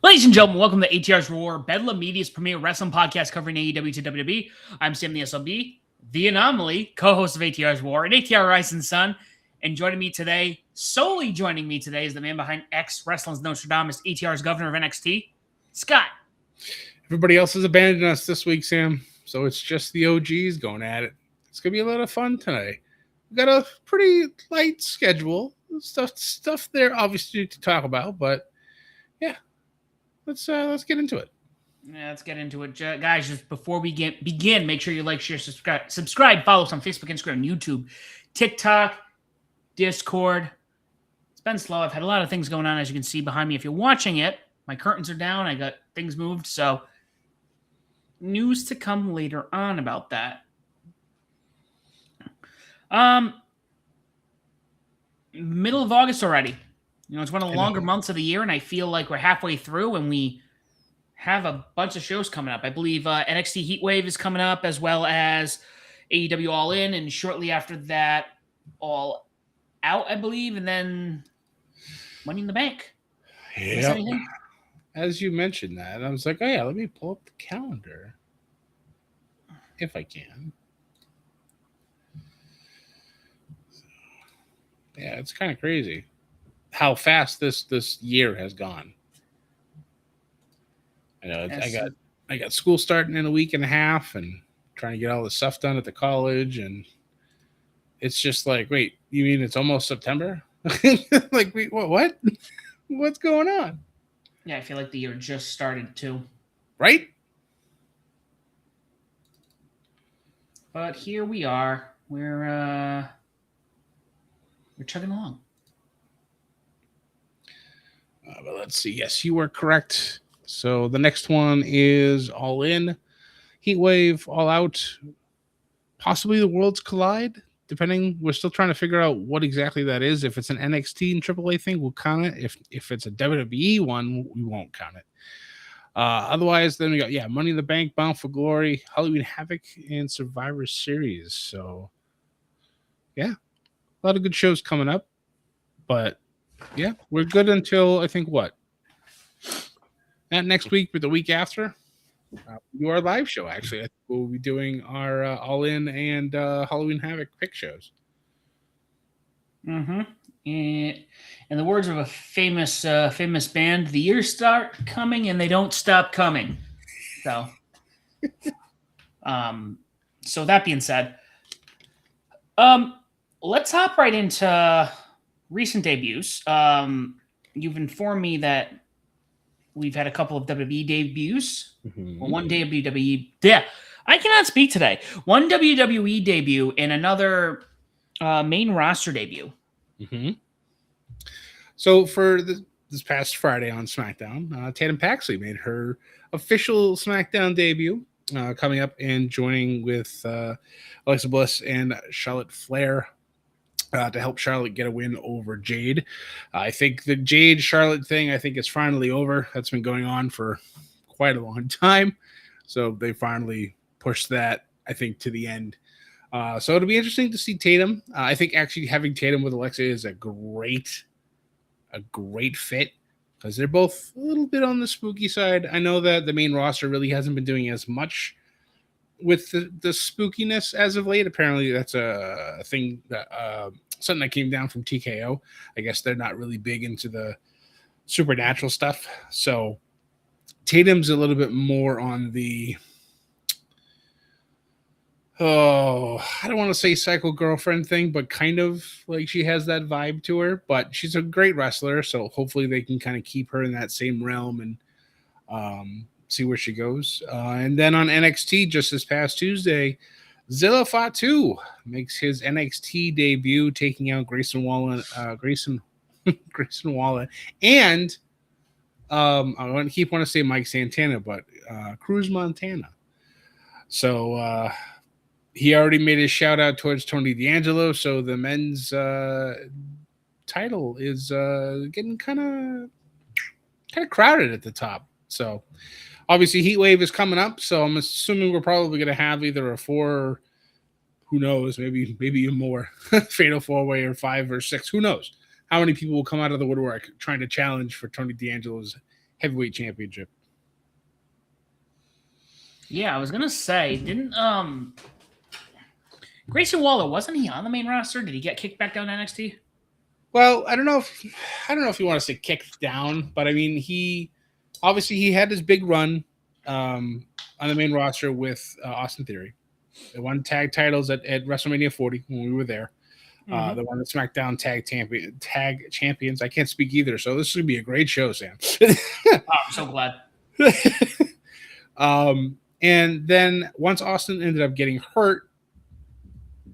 Ladies and gentlemen, welcome to ATR's Roar, Bedlam Media's premier wrestling podcast covering AEW to WWE. I'm Sam the SLB, the Anomaly, co-host of ATR's Roar, and ATR Rising Sun. And solely joining me today, is the man behind X Wrestling's Nostradamus, ATR's governor of NXT, Scott. Everybody else has abandoned us this week, Sam. So it's just the OGs going at it. It's gonna be a lot of fun tonight. We've got a pretty light schedule. Stuff there obviously to talk about, but yeah, let's get into it. Yeah, let's get into it, guys. Just before we begin, make sure you like, share, subscribe, follow us on Facebook, Instagram, YouTube, TikTok, Discord. It's been slow. I've had a lot of things going on, as you can see behind me. If you're watching it, my curtains are down. I got things moved, so news to come later on about that. Middle of August already. You know, it's one of the longer months of the year, and I feel like we're halfway through, and we have a bunch of shows coming up. I believe NXT Heatwave is coming up, as well as AEW All In, and shortly after that, All Out, I believe, and then Money in the Bank. Yeah. As you mentioned that, I was like, oh yeah, let me pull up the calendar if I can. Yeah, it's kind of crazy how fast this year has gone. I know I got school starting in a week and a half, and trying to get all the stuff done at the college, and it's just like, wait, you mean it's almost September? Like, wait, what? What's going on? Yeah, I feel like the year just started too. Right? But here we are. We're chugging along. But let's see. Yes, you are correct. So the next one is All In, Heatwave, All Out, possibly the Worlds Collide. Depending, we're still trying to figure out what exactly that is. If it's an NXT and AAA thing, we'll count it. If it's a WWE one, we won't count it. Otherwise, then we got Money in the Bank, Bound for Glory, Halloween Havoc, and Survivor Series. So yeah, a lot of good shows coming up. But yeah, we're good until I think what? Not next week, but the week after. Do our live show, actually. I think we'll be doing our All In and Halloween Havoc pick shows. Mm-hmm. And in the words of a famous band, the years start coming and they don't stop coming. So, so that being said, let's hop right into recent debuts. You've informed me that we've had a couple of WWE debuts. Mm-hmm. Well, one WWE. Yeah, I cannot speak today. One WWE debut and another main roster debut. Mm-hmm. So for this past Friday on SmackDown, Tatum Paxley made her official SmackDown debut, coming up and joining with Alexa Bliss and Charlotte Flair. To help Charlotte get a win over Jade. I think the Jade Charlotte thing, I think, is finally over. That's been going on for quite a long time. So they finally pushed that, I think, to the end. So it'll be interesting to see Tatum. I think actually having Tatum with Alexa is a great fit, because they're both a little bit on the spooky side. I know that the main roster really hasn't been doing as much with the spookiness as of late. Apparently that's a thing that something that came down from TKO. I guess they're not really big into the supernatural stuff. So Tatum's a little bit more on the I don't want to say psycho girlfriend thing, but kind of like she has that vibe to her. But she's a great wrestler, so hopefully they can kind of keep her in that same realm and see where she goes. And then on NXT, just this past Tuesday, Zilla Fatu makes his NXT debut, taking out Grayson Waller. Grayson Waller, and I want to say Mike Santana, but Cruz Montana. So he already made his shout out towards Tony D'Angelo. So the men's title is getting kind of crowded at the top. So obviously, Heatwave is coming up, so I'm assuming we're probably going to have either a 4, who knows, maybe a more fatal 4-way, or 5 or 6. Who knows how many people will come out of the woodwork trying to challenge for Tony D'Angelo's heavyweight championship. Yeah, I was gonna say, didn't Grayson Waller, wasn't he on the main roster? Did he get kicked back down to NXT? Well, I don't know if you want to say kicked down, but I mean he obviously he had his big run on the main roster with Austin Theory. They won tag titles at WrestleMania 40 when we were there. Mm-hmm. They won the SmackDown tag champions. I can't speak either, so this is gonna be a great show, Sam. Oh, I'm so glad. And then once Austin ended up getting hurt,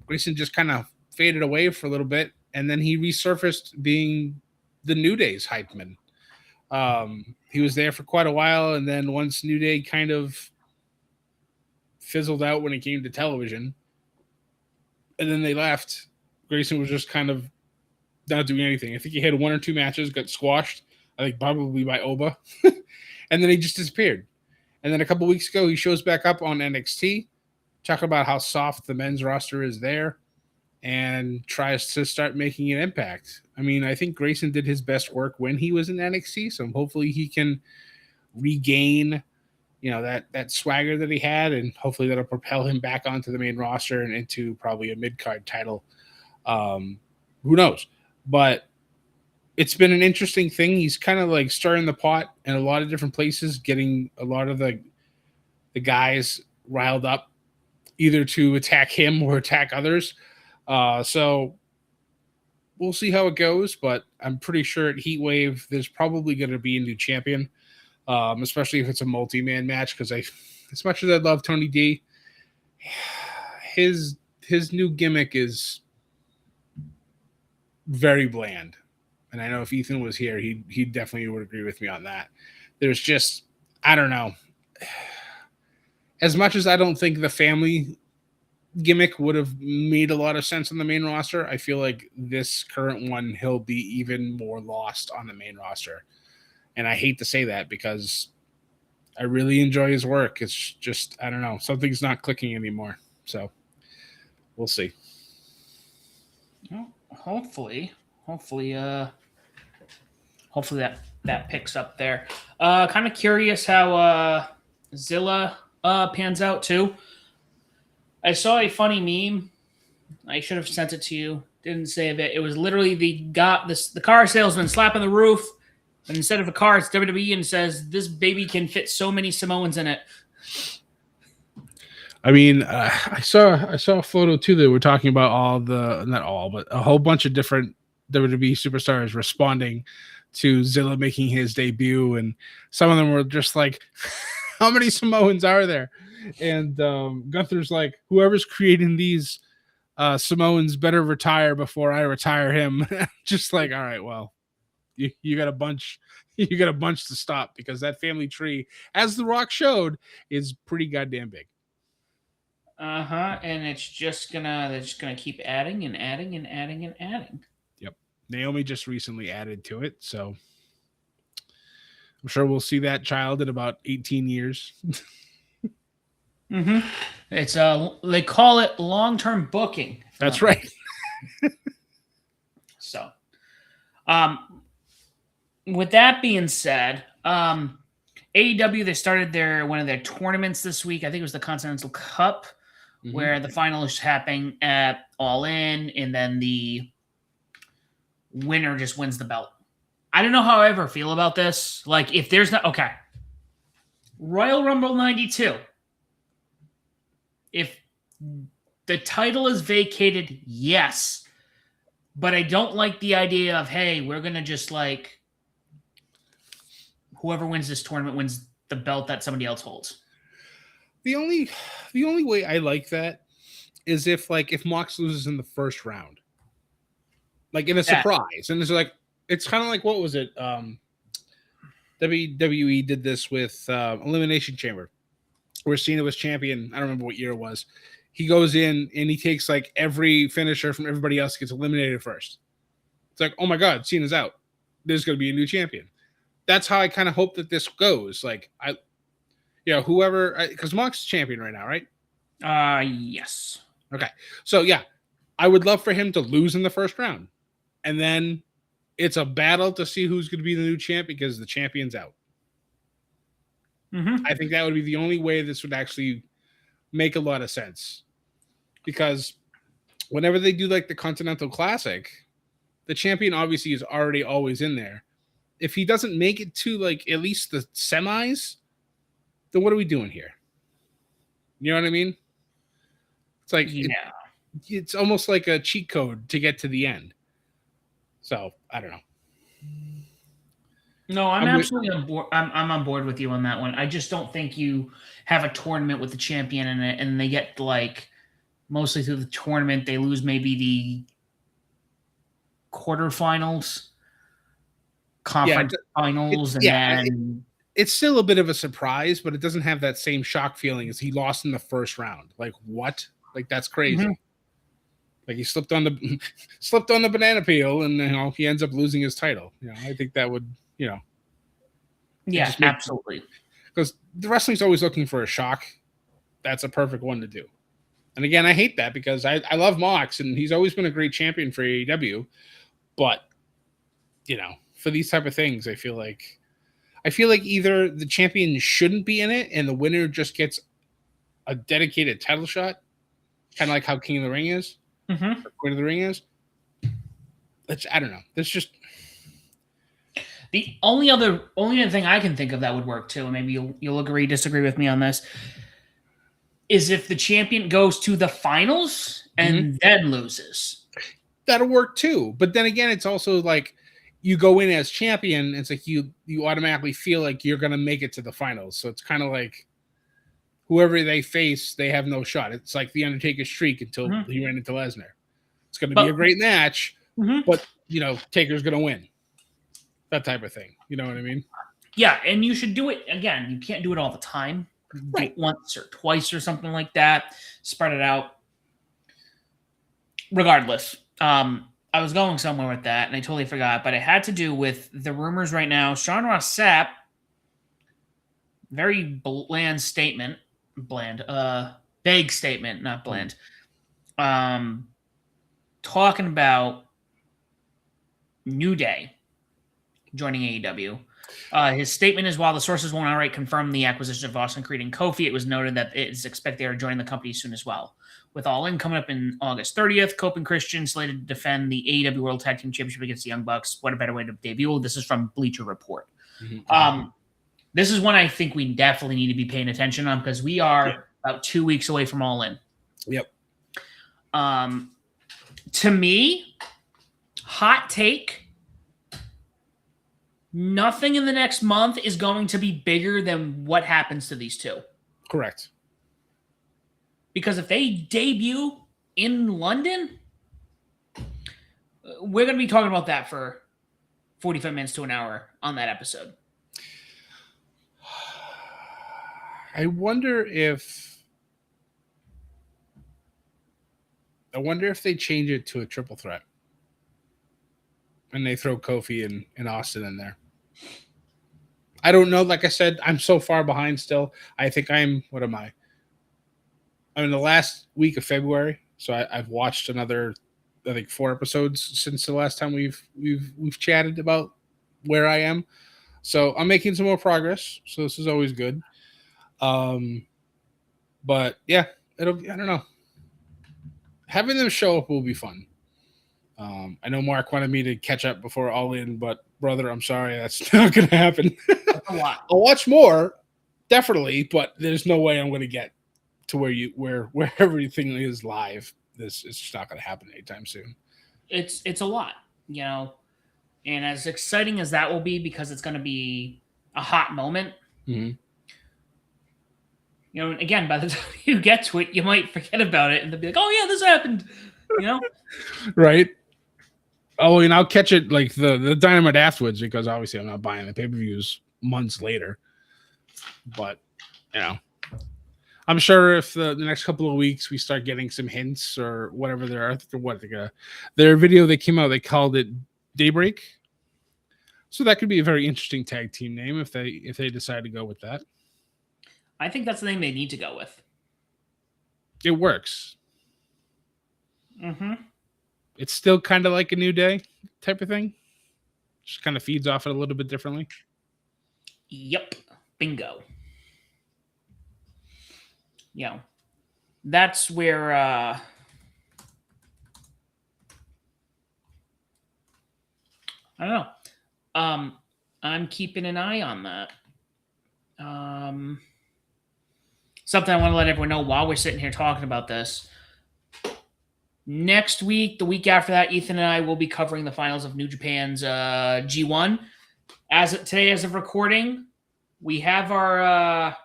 Grayson just kind of faded away for a little bit, and then he resurfaced being the New Day's hype man. He was there for quite a while, and then once New Day kind of fizzled out when it came to television, and then they left, Grayson was just kind of not doing anything. I think he had 1 or 2 matches, got squashed, I think probably by Oba, and then he just disappeared. And then a couple weeks ago, he shows back up on NXT, talking about how soft the men's roster is there, and tries to start making an impact. I mean, I think Grayson did his best work when he was in NXT, so hopefully he can regain, that swagger that he had, and hopefully that'll propel him back onto the main roster and into probably a mid-card title. Who knows? But it's been an interesting thing. He's kind of like stirring the pot in a lot of different places, getting a lot of the guys riled up either to attack him or attack others. So we'll see how it goes, but I'm pretty sure at Heat Wave, there's probably going to be a new champion, especially if it's a multi-man match, because as much as I love Tony D, his new gimmick is very bland. And I know if Ethan was here, he definitely would agree with me on that. There's just, I don't know. As much as I don't think the family gimmick would have made a lot of sense on the main roster, I feel like this current one, he'll be even more lost on the main roster. And I hate to say that because I really enjoy his work. It's just, I don't know, something's not clicking anymore. So we'll see. Well, hopefully that picks up there. Kind of curious how Zilla pans out too. I saw a funny meme. I should have sent it to you. Didn't save it. It was literally the car salesman slapping the roof, and instead of a car, it's WWE, and says, "This baby can fit so many Samoans in it." I mean, I saw a photo too that we're talking about not all, but a whole bunch of different WWE superstars responding to Zilla making his debut, and some of them were just like, "How many Samoans are there?" And Gunther's like, "Whoever's creating these Samoans better retire before I retire him." Just like, all right, well, you got a bunch, to stop, because that family tree, as The Rock showed, is pretty goddamn big. And they're just gonna keep adding and adding and adding and adding. Yep. Naomi just recently added to it, so I'm sure we'll see that child in about 18 years. Mm-hmm. It's they call it long-term booking. That's right. So, with that being said, AEW, they started one of their tournaments this week. I think it was the Continental Cup, where the final is happening at All In, and then the winner just wins the belt. I don't know how I ever feel about this. Like, if there's not... Okay. Royal Rumble 92. If the title is vacated, yes. But I don't like the idea of, hey, we're going to just like... Whoever wins this tournament wins the belt that somebody else holds. The only way I like that is if Mox loses in the first round. Like in a surprise. And it's like, it's kind of like, what was it? WWE did this with Elimination Chamber, where Cena was champion. I don't remember what year it was. He goes in and he takes like every finisher from everybody else, gets eliminated first. It's like, oh my God, Cena's out. There's going to be a new champion. That's how I kind of hope that this goes. Like, whoever, because Mox is champion right now, right? Yes. Okay. So yeah, I would love for him to lose in the first round. And then it's a battle to see who's going to be the new champ, because the champion's out. Mm-hmm. I think that would be the only way this would actually make a lot of sense. Because whenever they do like the Continental Classic, the champion obviously is already always in there. If he doesn't make it to like at least the semis, then what are we doing here? You know what I mean? It's like Yeah. it's almost like a cheat code to get to the end. So I don't know. No, I'm I'm with, absolutely on board. I'm on board with you on that one. I just don't think you have a tournament with the champion in it, and they get like mostly through the tournament. They lose maybe the quarterfinals, yeah, conference finals, and then it's still a bit of a surprise, but it doesn't have that same shock feeling as he lost in the first round. Like what? Like that's crazy. Mhm. Like he slipped on the slipped on the banana peel, and he ends up losing his title. I think that would it Yeah, just make absolutely. because the wrestling's always looking for a shock. That's a perfect one to do. And again, I hate that because I love Mox and he's always been a great champion for AEW, but for these type of things, I feel like either the champion shouldn't be in it and the winner just gets a dedicated title shot, kind of like how King of the Ring is, Mm-hmm. or Queen of the Ring is. I don't know. That's just The only other thing I can think of that would work too, and maybe you'll agree, disagree with me on this, is if the champion goes to the finals and then loses. that'll work too. But then again, it's also like you go in as champion. It's like you automatically feel like you're gonna make it to the finals. So it's kind of like whoever they face, they have no shot. It's like the Undertaker's streak until he ran into Lesnar. It's going to be a great match, but Taker's going to win. That type of thing. You know what I mean? Yeah, and you should do it again. You can't do it all the time. Right. Do it once or twice or something like that. Spread it out. Regardless, I was going somewhere with that, and I totally forgot. But it had to do with the rumors right now. Sean Ross Sapp, very bland statement. Vague statement, not bland. Talking about New Day joining AEW. His statement is, while the sources won't outright confirm the acquisition of Austin Creed and Kofi, it was noted that it is expected they are joining the company soon as well. With All In coming up in August 30th, Cope and Christian slated to defend the AEW World Tag Team Championship against the Young Bucks. What a better way to debut. This is from Bleacher Report. This is one I think we definitely need to be paying attention on because we are about 2 weeks away from All In. Yep. To me, hot take, nothing in the next month is going to be bigger than what happens to these two. Correct. Because if they debut in London, we're going to be talking about that for 45 minutes to an hour on that episode. I wonder if they change it to a triple threat and they throw Kofi and Austin in there. I don't know. Like I said, I'm so far behind still. I think what am I? I'm in the last week of February, so I've watched another, I think, 4 episodes since the last time we've chatted about where I am. So I'm making some more progress. So this is always good. But yeah, I don't know. Having them show up will be fun. I know Mark wanted me to catch up before All In, but brother, I'm sorry, that's not going to happen. That's a lot. I'll watch more, definitely, but there's no way I'm going to get to where everything is live. It's just not going to happen anytime soon. It's a lot, and as exciting as that will be because it's going to be a hot moment. Again, by the time you get to it, you might forget about it and they'll be like, "Oh yeah, this happened," Right. Oh, and I'll catch it like the Dynamite afterwards because obviously I'm not buying the pay-per-views months later. But I'm sure if the next couple of weeks we start getting some hints or whatever their video they came out, they called it Daybreak. So that could be a very interesting tag team name if they decide to go with that. I think that's the name they need to go with. It works. It's still kind of like a New Day type of thing. Just kind of feeds off it a little bit differently. Yep. Bingo. you know, that's where I don't know. I'm keeping an eye on that. Something I want to let everyone know while we're sitting here talking about this. Next week, the week after that, Ethan and I will be covering the finals of New Japan's G1. As of today, as of recording, we have our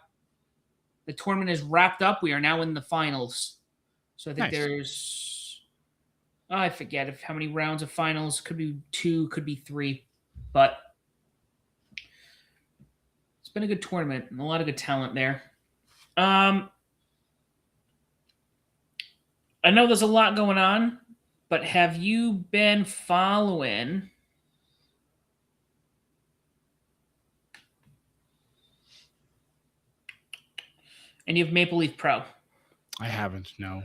the tournament is wrapped up. We are now in the finals. So I think there's I forget how many rounds of finals. Could be 2, could be 3, but it's been a good tournament and a lot of good talent there. I know there's a lot going on, but have you been following any of Maple Leaf Pro? I haven't, no.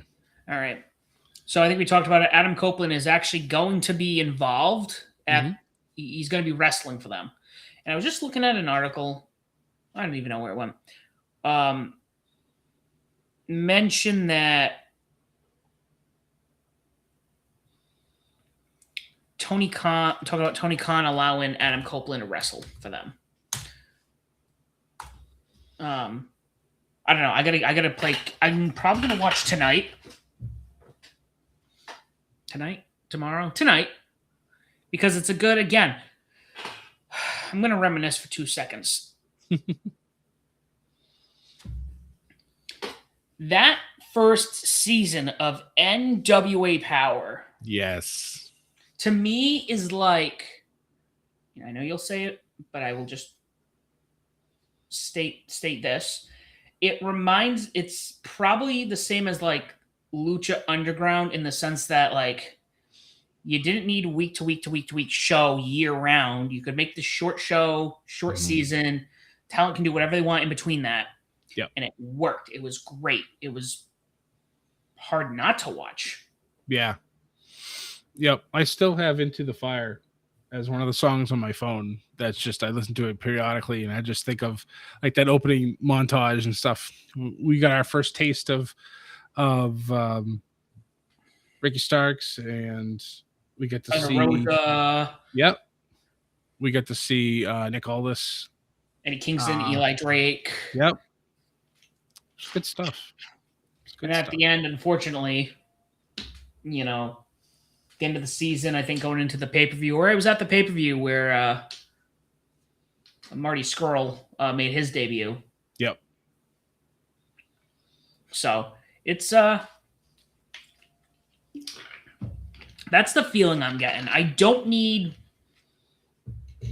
All right. So I think we talked about it. Adam Copeland is actually going to be involved he's going to be wrestling for them. And I was just looking at an article. I don't even know where it went. Mentioned that talking about Tony Khan allowing Adam Copeland to wrestle for them. I don't know. I gotta play. I'm probably gonna watch tonight, tomorrow, because it's a good. Again, I'm gonna reminisce for 2 seconds. That first season of NWA Power, yes, to me is like. I know you'll say it, but I will just state this. It's probably the same as like Lucha Underground in the sense that like you didn't need week to week show year round. You could make the short show, short season. Talent can do whatever they want in between that. Yeah. And it worked. It was great. It was hard not to watch. Yeah. Yep. I still have Into the Fire as one of the songs on my phone. That's just, I listen to it periodically and I just think of like that opening montage and stuff. We got our first taste of Ricky Starks, and we get to see yep. We get to see Nick Aldis, Eddie Kingston, Eli Drake. Yep. It's good stuff. And at the end, unfortunately, the end of the season, I think going into the pay-per-view, or it was at the pay-per-view where Marty Scurll made his debut. Yep. So it's that's the feeling I'm getting. I don't need,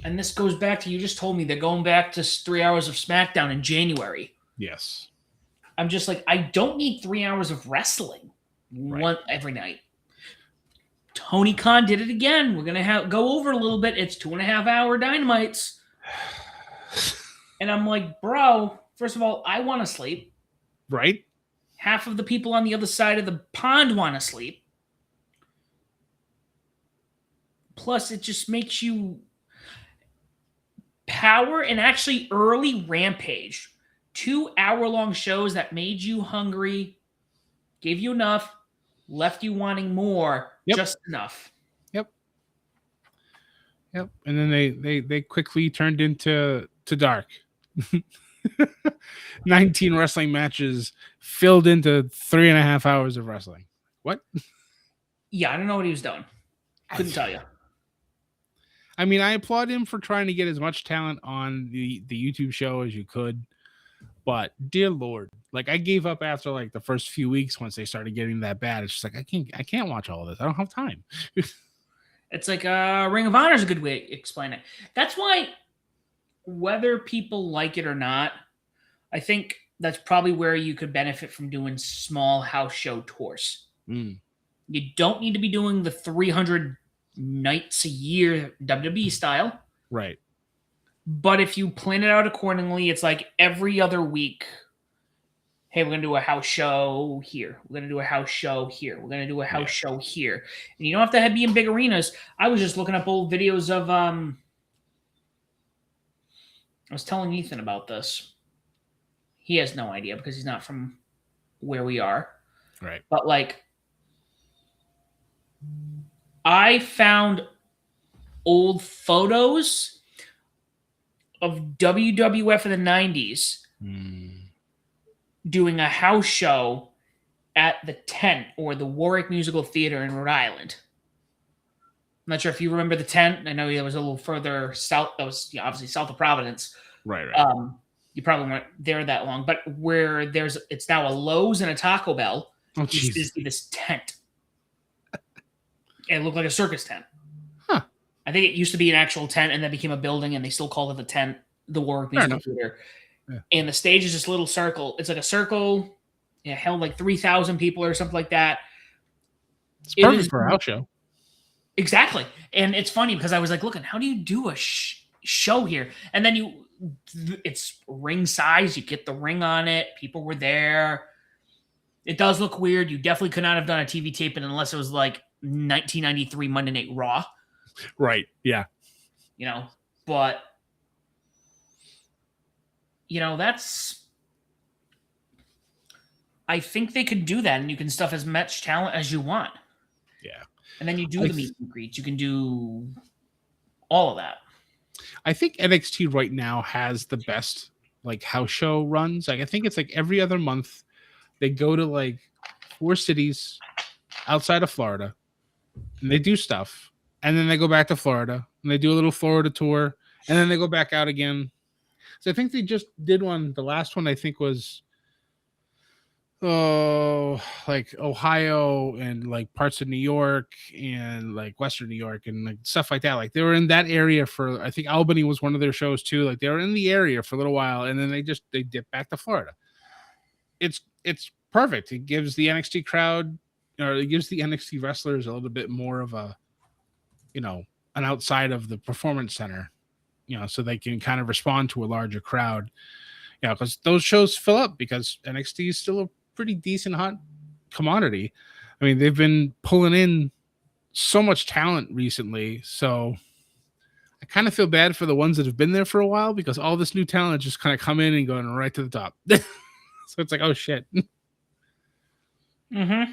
and this goes back to, you just told me they're going back to 3 hours of SmackDown in January. Yes. I'm just like, I don't need 3 hours of wrestling every night. Tony Khan did it again. We're going to go over a little bit. It's 2.5 hour Dynamites. And I'm like, bro, first of all, I want to sleep. Right. Half of the people on the other side of the pond want to sleep. Plus, it just makes you Power and actually early Rampage. 2 hour-long shows that made you hungry, gave you enough, left you wanting more, just enough. Yep. And then they quickly turned into Dark. 19 wrestling matches filled into 3.5 hours of wrestling. What? Yeah, I don't know what he was doing. Couldn't tell you. I mean, I applaud him for trying to get as much talent on the YouTube show as you could. But dear Lord, like I gave up after like the first few weeks once they started getting that bad. It's just like I can't watch all of this. I don't have time. It's like Ring of Honor is a good way to explain it. That's why, whether people like it or not, I think that's probably where you could benefit from doing small house show tours. You don't need to be doing the 300 nights a year WWE style. Right. But if you plan it out accordingly, it's like every other week, hey, we're going to do a house show here. We're going to do a house show here. We're going to do a house show here. And you don't have to be in big arenas. I was just looking up old videos of, I was telling Ethan about this. He has no idea because he's not from where we are. Right. But like, I found old photos of WWF in the 90s doing a house show at the Tent or the Warwick Musical Theater in Rhode Island. I'm not sure if you remember the Tent. I know it was a little further south. That was obviously south of Providence. Right. You probably weren't there that long, but where it's now a Lowe's and a Taco Bell. Oh, used to be this tent. It looked like a circus tent. Huh. I think it used to be an actual tent and then became a building, and they still called it the Tent, the Warwick Musical Theater. Yeah. And the stage is this little circle. It's like a circle. It held like 3,000 people or something like that. It's perfect for a house show. Exactly. And it's funny because I was like, looking, how do you do a show here? And then it's ring size. You get the ring on it. People were there. It does look weird. You definitely could not have done a TV taping unless it was like 1993 Monday Night Raw. Right. Yeah. But that's. I think they could do that, and you can stuff as much talent as you want. Yeah. And then you do the meet and greets. You can do all of that. I think NXT right now has the best like house show runs. Like I think it's like every other month they go to like 4 cities outside of Florida and they do stuff. And then they go back to Florida and they do a little Florida tour and then they go back out again. So I think they just did one. The last one I think was like Ohio and like parts of New York and like Western New York and like stuff like that. Like they were in that area for, I think Albany was one of their shows too. Like they were in the area for a little while and then they dip back to Florida. It's perfect. It gives the NXT crowd, or it gives the NXT wrestlers a little bit more of a, an outside of the performance center, so they can kind of respond to a larger crowd. Because those shows fill up because NXT is still a pretty decent hot commodity. I mean, they've been pulling in so much talent recently. So I kind of feel bad for the ones that have been there for a while because all this new talent just kind of come in and going right to the top. So it's like, oh shit. Mm-hmm.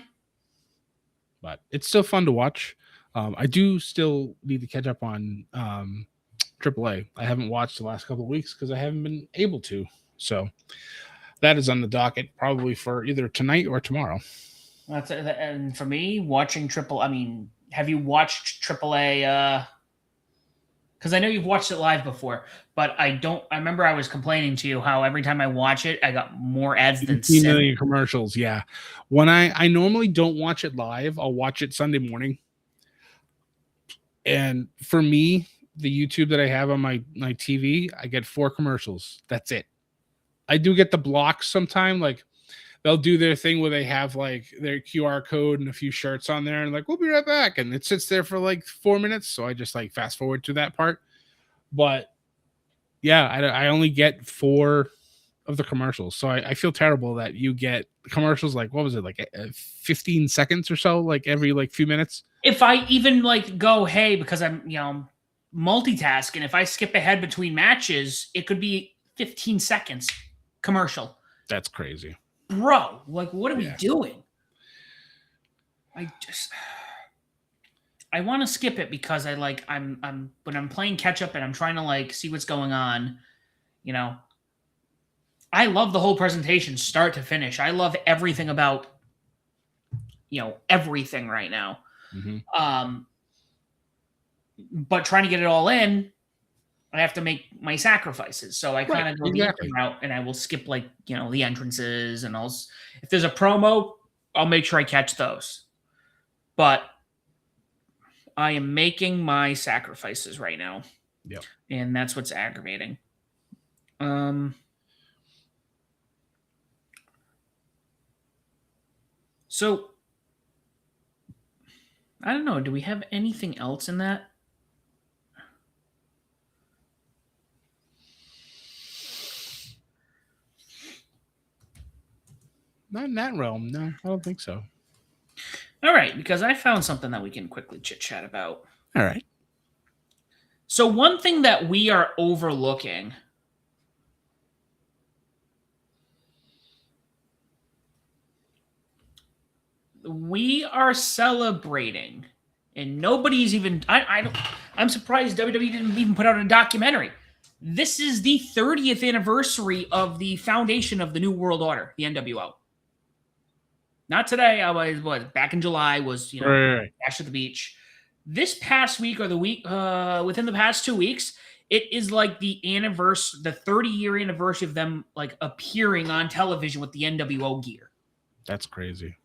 But it's still fun to watch. I do still need to catch up on AAA. I haven't watched the last couple of weeks because I haven't been able to. So that is on the docket probably for either tonight or tomorrow. And for me, watching have you watched AAA? Because I know you've watched it live before, but I remember I was complaining to you how every time I watch it, I got more ads than 15 million commercials. Yeah. When I normally don't watch it live, I'll watch it Sunday morning. And for me, the YouTube that I have on my TV, I get 4 commercials. That's it. I do get the blocks sometime. Like they'll do their thing where they have like their QR code and a few shirts on there and like, we'll be right back. And it sits there for like 4 minutes. So I just like fast forward to that part. But yeah, I only get 4 of the commercials. So I feel terrible that you get commercials like, what was it? Like 15 seconds or so, like every like few minutes. If I even like go, hey, because I'm, multitasking, if I skip ahead between matches, it could be 15 seconds commercial. That's crazy. Bro, like what are we doing? I want to skip it because I'm when I'm playing catch up and I'm trying to like see what's going on, I love the whole presentation start to finish. I love everything about everything right now. Mm-hmm. But trying to get it all in, I have to make my sacrifices. So I kind of go the other route and I will skip like, the entrances and if there's a promo, I'll make sure I catch those. But I am making my sacrifices right now. Yep. And that's what's aggravating. So I don't know. Do we have anything else in that? Not in that realm. No, I don't think so. All right, because I found something that we can quickly chit-chat about. All right. So one thing that we are overlooking we are celebrating, and nobody's even. I'm surprised WWE didn't even put out a documentary. This is the 30th anniversary of the foundation of the New World Order, the NWO. Not today. I was back in July. Was Right. Bash at the Beach. This past week or the week within the past 2 weeks, it is like the 30-year anniversary of them like appearing on television with the NWO gear. That's crazy.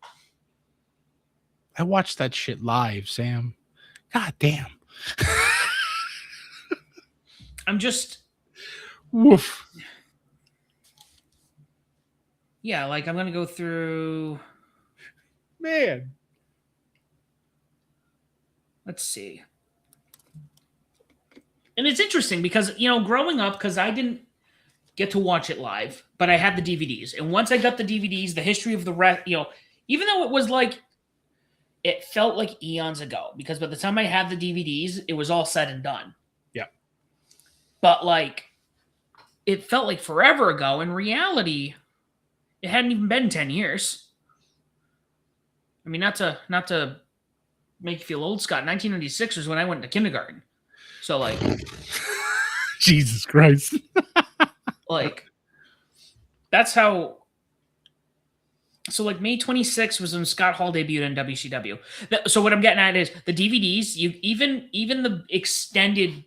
I watched that shit live, Sam. God damn. I'm just woof. Yeah, like I'm gonna go through. Man. Let's see. And it's interesting because, growing up, because I didn't get to watch it live, but I had the DVDs. And once I got the DVDs, the history of the rest, even though it was like, it felt like eons ago, because by the time I had the DVDs, it was all said and done. Yeah. But like, it felt like forever ago. In reality, it hadn't even been 10 years. I mean, not to make you feel old, Scott. 1996 was when I went to kindergarten. So like, Jesus Christ. like, that's how. So like May 26th was when Scott Hall debuted in WCW. So what I'm getting at is the DVDs. You even the extended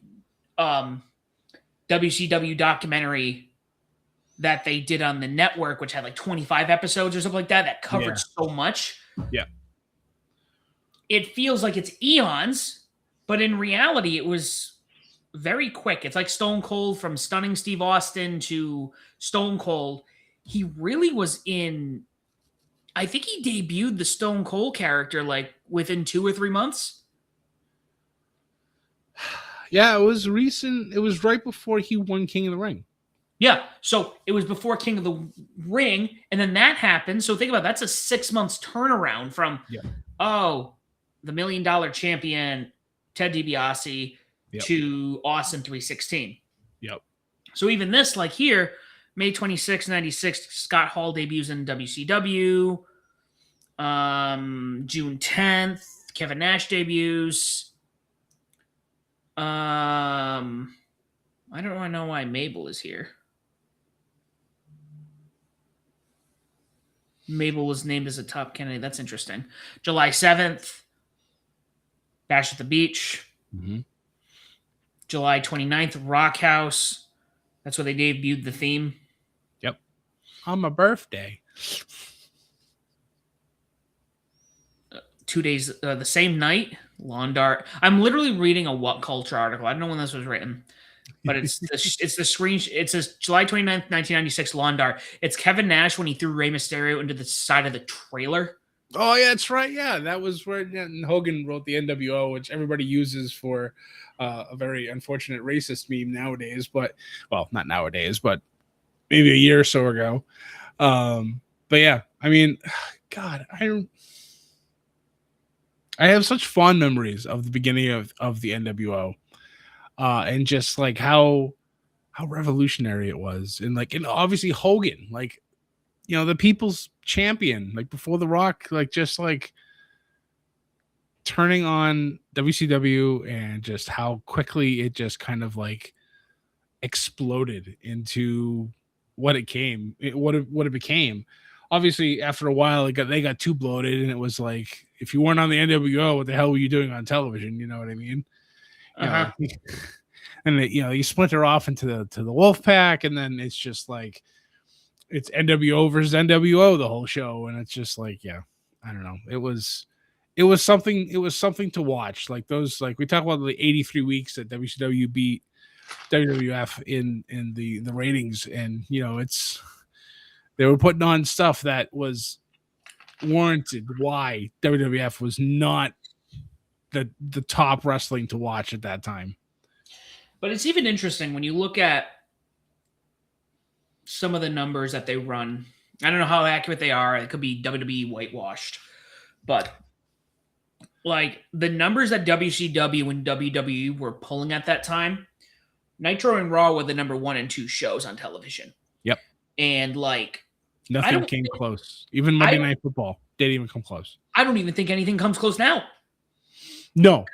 WCW documentary that they did on the network, which had like 25 episodes or something like that, that covered so much. Yeah. It feels like it's eons, but in reality, it was very quick. It's like Stone Cold, from Stunning Steve Austin to Stone Cold. He really was in. I think he debuted the Stone Cold character like within 2 or 3 months. Yeah, it was recent. It was right before he won King of the Ring. Yeah, so it was before King of the Ring, and then that happened. So think about it, that's a 6 months turnaround from the $1 million champion Ted DiBiase to Austin 316. Yep. So even this, like here, May 26, 96, Scott Hall debuts in WCW. June 10th, Kevin Nash debuts. I don't know why Mabel is here. Mabel was named as a top candidate. That's interesting. July 7th, Bash at the Beach. Mm-hmm. July 29th, Rock House. That's where they debuted the theme. Yep. On my birthday. 2 days, the same night, Lawn Dart. I'm literally reading a What Culture article. I don't know when this was written, but it's the screen. It says July 29th, 1996, Lawn Dart. It's Kevin Nash when he threw Rey Mysterio into the side of the trailer. Oh, yeah, that's right. Yeah, that was where Hogan wrote the NWO, which everybody uses for a very unfortunate racist meme nowadays. But, well, not nowadays, but maybe a year or so ago. But yeah, I mean, God, I have such fond memories of the beginning of the NWO, and just like how revolutionary it was, and obviously Hogan, like, the people's champion, like before The Rock, like just like turning on WCW, and just how quickly it just kind of like exploded into what it became. Obviously, after a while, they got too bloated, and it was like, if you weren't on the NWO, what the hell were you doing on television? You know what I mean? Uh-huh. And you splinter off into the Wolf Pack, and then it's just like it's NWO versus NWO the whole show, and it's just like, yeah, I don't know. It was something. It was something to watch. Like those, like we talk about the 83 weeks that WCW beat WWF in the ratings, and they were putting on stuff that was warranted why WWF was not the top wrestling to watch at that time. But it's even interesting when you look at some of the numbers that they run. I don't know how accurate they are. It could be WWE whitewashed. But like the numbers that WCW and WWE were pulling at that time, Nitro and Raw were the number 1 and 2 shows on television. Yep. And like nothing came close. Even Monday Night Football. Didn't even come close. I don't even think anything comes close now. No.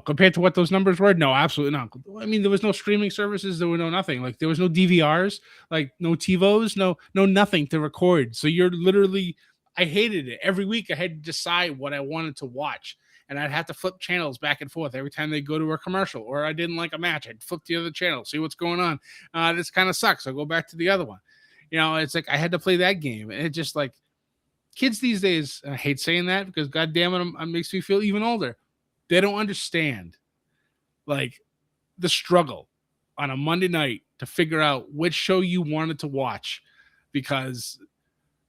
Compared to what those numbers were, no, absolutely not. I mean, there was no streaming services. There were no nothing. Like there was no DVRs, like no TiVos, no nothing to record. So you're literally, I hated it. Every week I had to decide what I wanted to watch. And I'd have to flip channels back and forth every time they go to a commercial or I didn't like a match. I'd flip the other channel, see what's going on. This kind of sucks. I'll go back to the other one. It's like I had to play that game. And it just like kids these days, I hate saying that because God damn it makes me feel even older. They don't understand like the struggle on a Monday night to figure out which show you wanted to watch because,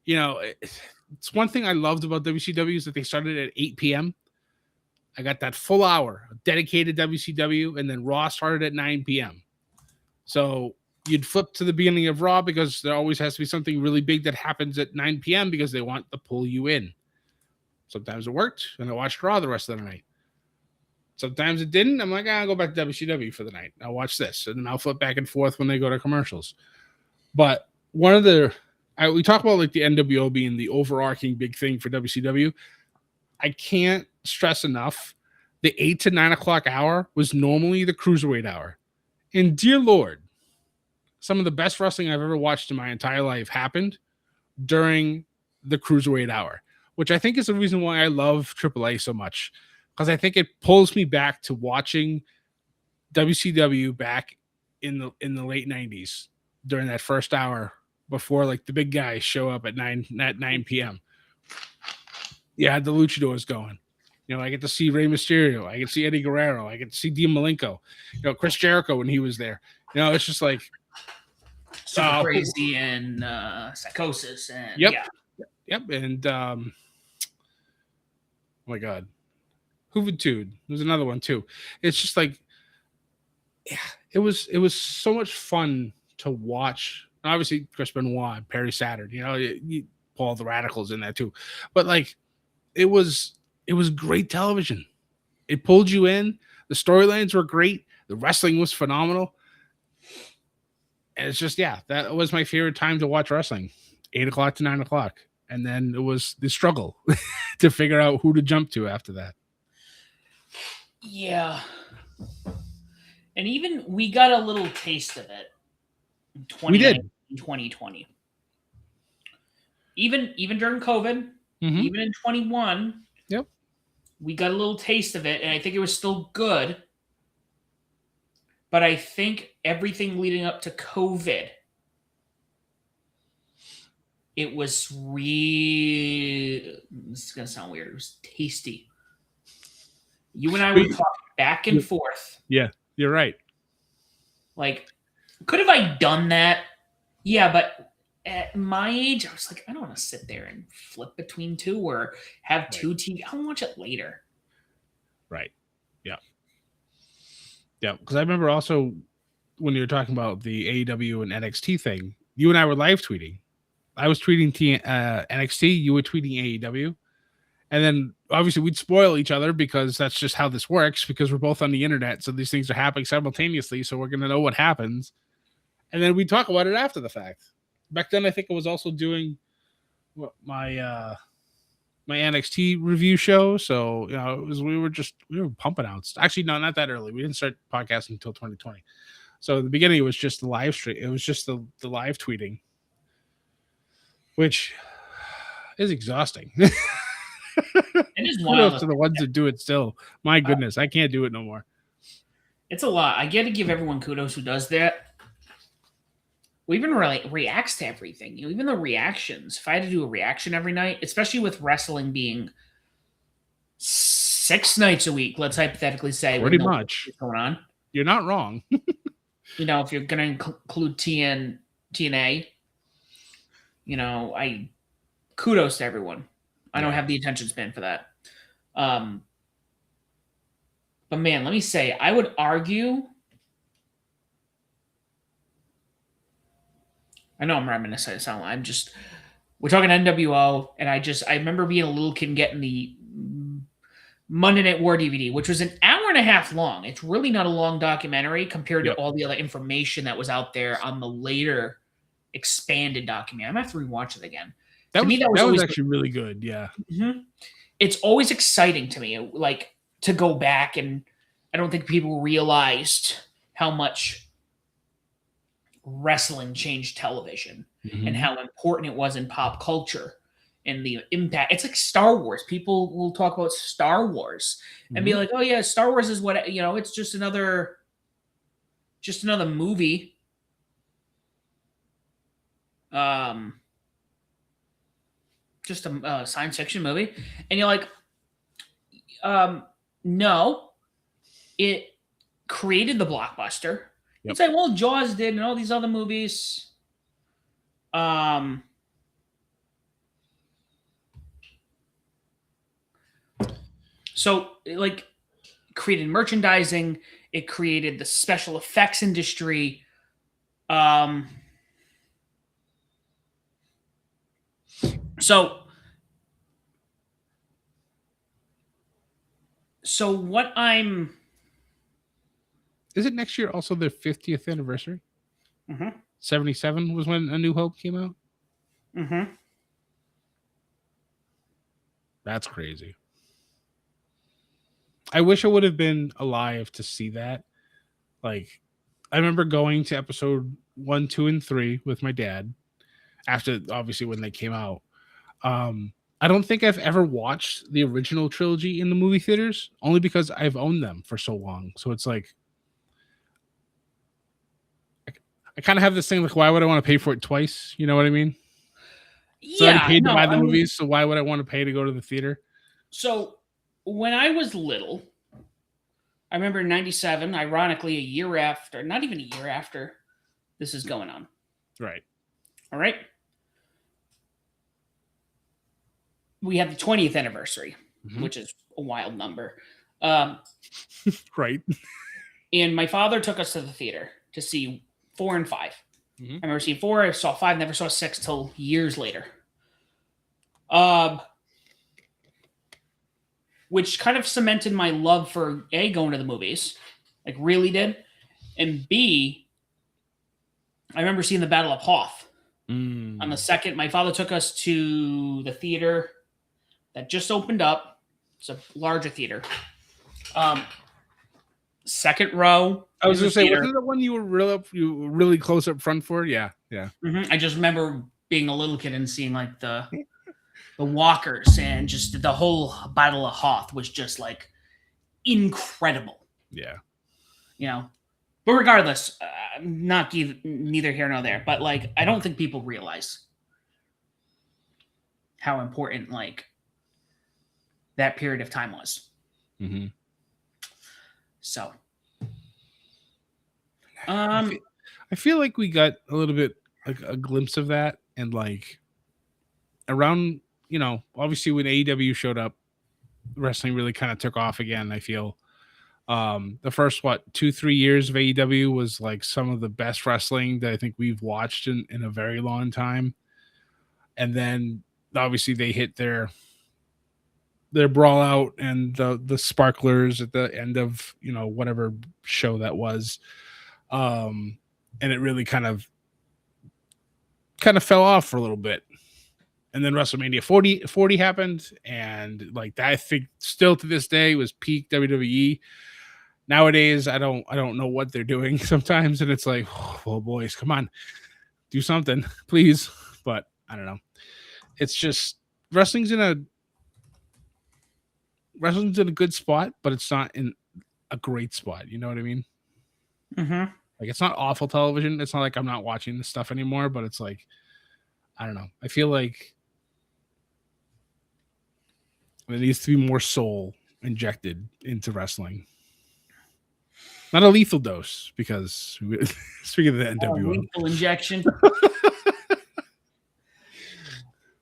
it's one thing I loved about WCW is that they started at 8 p.m. I got that full hour of dedicated WCW, and then Raw started at 9 p.m. So you'd flip to the beginning of Raw because there always has to be something really big that happens at 9 p.m. because they want to pull you in. Sometimes it worked, and I watched Raw the rest of the night. Sometimes it didn't. I'm like, I'll go back to WCW for the night. I'll watch this, and then I'll flip back and forth when they go to commercials. But one of we talk about like the nWo being the overarching big thing for WCW. I can't stress enough, the 8 to 9 o'clock hour was normally the cruiserweight hour. And dear Lord, some of the best wrestling I've ever watched in my entire life happened during the cruiserweight hour, which I think is the reason why I love AAA so much. Because I think it pulls me back to watching WCW back in the late 90s during that first hour before like the big guys show up at 9 p.m. Yeah, had the luchadors going. I get to see Rey Mysterio. I get to see Eddie Guerrero. I get to see Dean Malenko. Chris Jericho when he was there. It's just like Super Crazy and Psychosis and yep. And oh my God. Juventud. There's another one too. It's just like, yeah, it was so much fun to watch. Obviously, Chris Benoit and Perry Saturn. Paul the Radicals in that too. But like, it was great television. It pulled you in. The storylines were great. The wrestling was phenomenal. And it's just, that was my favorite time to watch wrestling. 8 o'clock to 9 o'clock. And then it was the struggle to figure out who to jump to after that. Yeah. And even we got a little taste of it in 2020. Even during COVID, even in 21, yep, we got a little taste of it, and I think it was still good. But I think everything leading up to COVID, it was this is gonna sound weird. It was tasty. You and I would talk back and forth. Yeah, you're right. Like, could have I done that? Yeah, but at my age, I was like, I don't want to sit there and flip between two or have two TV. I'll watch it later. Right. Yeah. Yeah. Because I remember also when you were talking about the AEW and NXT thing, you and I were live tweeting. I was tweeting NXT, you were tweeting AEW. And then obviously we'd spoil each other because that's just how this works because we're both on the internet. So these things are happening simultaneously. So we're going to know what happens. And then we talk about it after the fact. Back then, I think I was also doing my NXT review show. So, we were pumping out. Actually, no, not that early. We didn't start podcasting until 2020. So in the beginning, it was just the live stream. It was just the live tweeting, which is exhausting. It is wild. To the ones that do it still. My goodness, I can't do it no more. It's a lot. I get to give everyone kudos who does that. Who even really reacts to everything. Even the reactions. If I had to do a reaction every night, especially with wrestling being 6 nights a week, let's hypothetically say. Pretty much. What's going on. You're not wrong. If you're going to include TNA, I kudos to everyone. I don't have the attention span for that. But man, let me say, I would argue. I know I'm reminiscing. We're talking nWo, and I remember being a little kid and getting the Monday Night War DVD, which was an hour and a half long. It's really not a long documentary compared to all the other information that was out there on the later expanded documentary. I'm going to have to rewatch it again. That To me, was that was that was always actually really good. Yeah. Mhm. It's always exciting to me, like to go back, and I don't think people realized how much wrestling changed television and Mhm. how important it was in pop culture and the impact. It's like Star Wars. People will talk about Star Wars and be Mhm. like, "Oh yeah, Star Wars is what it's just another movie." Um, just a science fiction movie, and you're like, um, no, it created the blockbuster. You'd Yep. say, well, Jaws did, and all these other movies. Um, so like created merchandising, it created the special effects industry. Um, so so what I'm Is it next year also their 50th anniversary? Mhm, 77 was when A New Hope came out. mhm. That's crazy. I wish I would have been alive to see that. Like, I remember going to episode 1, 2, and 3 with my dad after obviously when they came out. I don't think I've ever watched the original trilogy in the movie theaters, only because I've owned them for so long. So it's like I kind of have this thing like, why would I want to pay for it twice? You know what I mean? So I already Yeah, paid to no, buy the I mean, movies, so why would I want to pay to go to the theater? so when I was little, I remember in '97, ironically, a year after, not even a year after this is going on. Right. All right, we had the 20th anniversary, Mhm. which is a wild number. Um, Right. and my father took us to the theater to see 4 and 5. I Mhm. remember seeing 4, I saw 5, never saw 6 till years later. Um, which kind of cemented my love for A, going to the movies, like really did, and B, I remember seeing the Battle of Hoth on the Mm. second. My father took us to the theater that just opened up. It's a larger theater. Um, second row I was in the gonna say, theater. wasn't that one you were really close up front for? Yeah, yeah. I just remember being a little kid and seeing like the walkers, and just the whole Battle of Hoth was just like incredible, Yeah. you know. But regardless, not neither here nor there. But like, I don't think people realize how important like that period of time was. Mm-hmm. So, I feel, I feel like we got a little bit like a glimpse of that, and like around, obviously when AEW showed up, wrestling really kind of took off again. I feel the first 2-3 years of AEW was like some of the best wrestling that I think we've watched in a very long time. And then obviously they hit their brawl out and the sparklers at the end of whatever show that was. And it really kind of fell off for a little bit. And then WrestleMania 40 happened, and like that, I think still to this day was peak WWE. Nowadays, I don't know what they're doing sometimes, and it's like, well, boys, come on, do something, please. But I don't know. It's just wrestling's in a wrestling's in a good spot, but it's not in a great spot. You know what I mean? mm-hmm. Like it's not awful television. It's not like I'm not watching this stuff anymore, but it's like I don't know. I feel like there needs to be more soul injected into wrestling. Not a lethal dose, because speaking of the NWO, Lethal injection.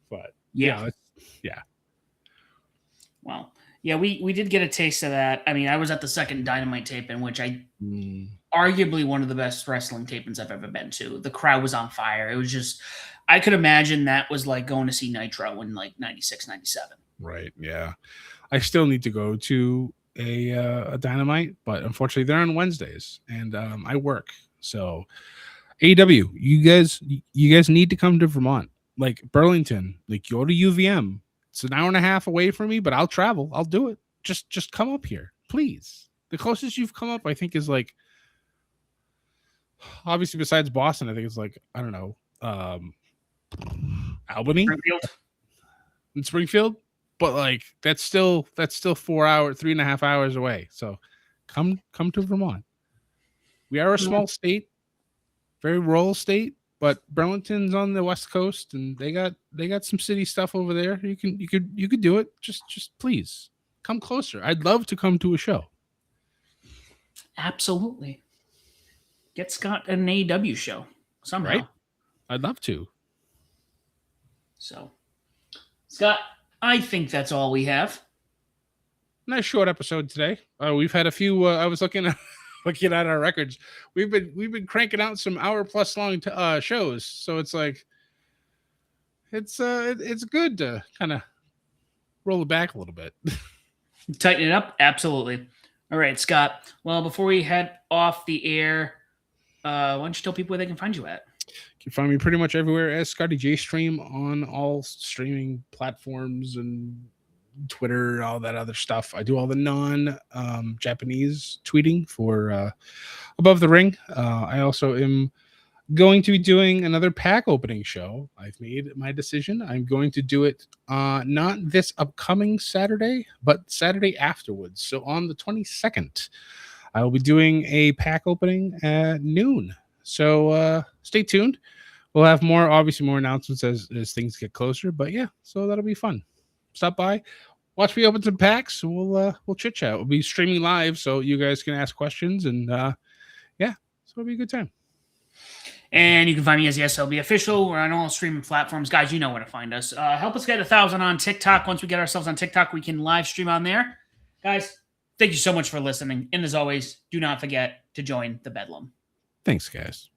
but Yeah. Yeah. Well, yeah, we did get a taste of that. I mean, I was at the second Dynamite tape, in which I arguably one of the best wrestling tapings I've ever been to. The crowd was on fire. It was just, I could imagine that was like going to see Nitro in like 96, 97. Right. Yeah. I still need to go to a Dynamite, but unfortunately they're on Wednesdays, and I work. So AEW, you guys need to come to Vermont. like Burlington, like go to UVM. It's an hour and a half away from me, but I'll travel. I'll do it. Just come up here, please. The closest you've come up, I think, is like, obviously besides Boston, I think it's like, I don't know, Albany, Springfield. in Springfield, but like that's still 3.5 hours away. So come to Vermont. We are a small state, very rural state, but Burlington's on the West Coast, and they got some city stuff over there. You could do it. Just please come closer. I'd love to come to a show. Absolutely. Get Scott an AEW show somehow. Right? I'd love to. So, Scott, I think that's all we have. Nice short episode today. We've had a few. I was looking at our records. We've been cranking out some hour-plus long shows. So it's like it's good to kind of roll it back a little bit. Tighten it up, absolutely. All right, Scott. Well, before we head off the air, why don't you tell people where they can find you at? You can find me pretty much everywhere as Scotty J Stream on all streaming platforms and Twitter, all that other stuff. I do all the non-Japanese tweeting for Above the Ring. I also am going to be doing another pack opening show. I've made my decision. I'm going to do it not this upcoming Saturday, but Saturday afterwards. So on the 22nd, I will be doing a pack opening at noon. So stay tuned. We'll have more announcements as things get closer. But yeah, so that'll be fun. Stop by, watch me open some packs. We'll chit chat. We'll be streaming live, so you guys can ask questions, and yeah, so it'll be a good time. And you can find me as the SLB official. We're on all streaming platforms, guys. You know where to find us. Help us get 1,000 on TikTok. Once we get ourselves on TikTok, we can live stream on there, guys. Thank you so much for listening, and as always, do not forget to join the Bedlam. Thanks, guys.